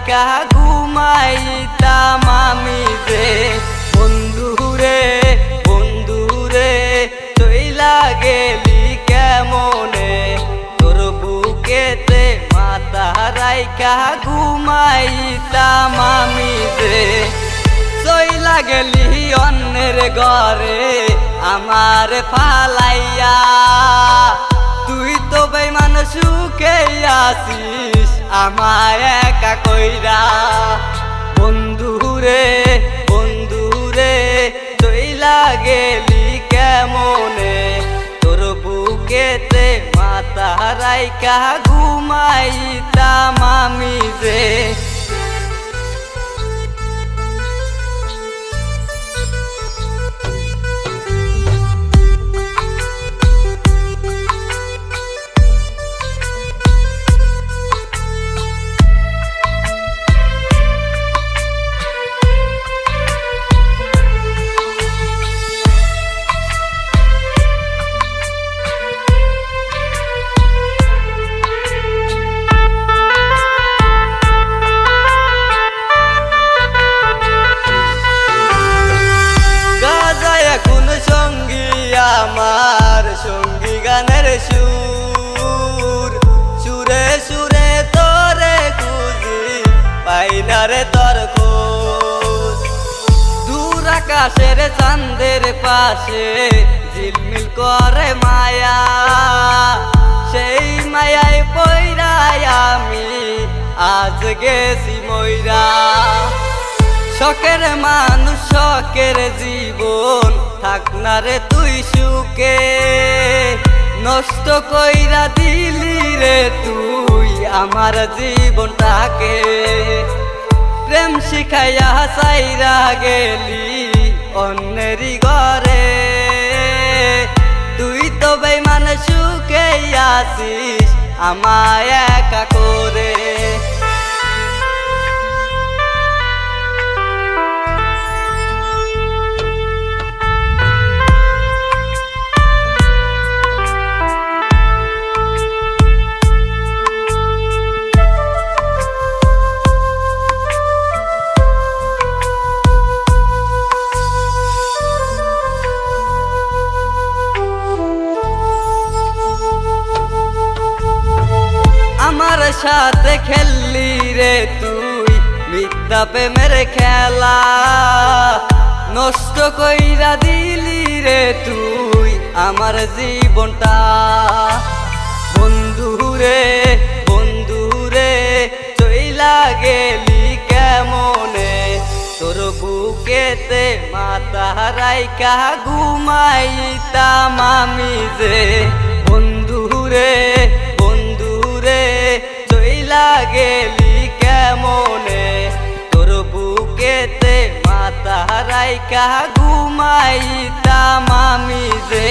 রাইকা ঘুমাইতাম আমি যে। বন্ধুরে বন্ধুরে চইলা গেলি কেমনে, তোর বুকেতে মাথা রাইকা ঘুমাইতাম আমি যে। চইলা গেলি অন্যের ঘরে আমার ফালাইয়া, তুই তো বেঈমান সুখে আছিস আমায় একা কইরা। বন্ধুরে বন্ধুরে চইলা গেলি কেমনে, তোর বুকেতে মাথা রাইকা ঘুমাইতাম আমি যে। আমার সঙ্গী গানের সুর, সুরে সুরে তোরে খুঁজি পাই না রে তোর খোঁজ। দূর আকাশের চাঁদের পাশে ঝিলমিল করে মায়া, সেই মায়ায় পইরাই আমি আজ গেছি মইরা। শখের মানুষ শখের জীবন থাক না রে তুই সুখে, নষ্ট কইরা দিলি রে তুই আমার জীবনটাকে। প্রেম শিখাইয়া চাইরা গেলি অন্যেরই ঘরে, তুই তো বেঈমান সুখে আছিস আমায় একা করে। আমার সাথে খেললি রে তুই মিথ্যা প্রেমের খেলা, নষ্ট কইরা দিলি রে তুই আমার জীবনটা। বন্ধুরে বন্ধুরে চইলা গেলি কেমনে, তোর বুকেতে মাথা রাইকা ঘুমাইতাম আমি যে। বন্ধুরে চইলা গেলি কেমনে, তোর বুকেতে মাথা রাইকা ঘুমাইতাম আমি যে।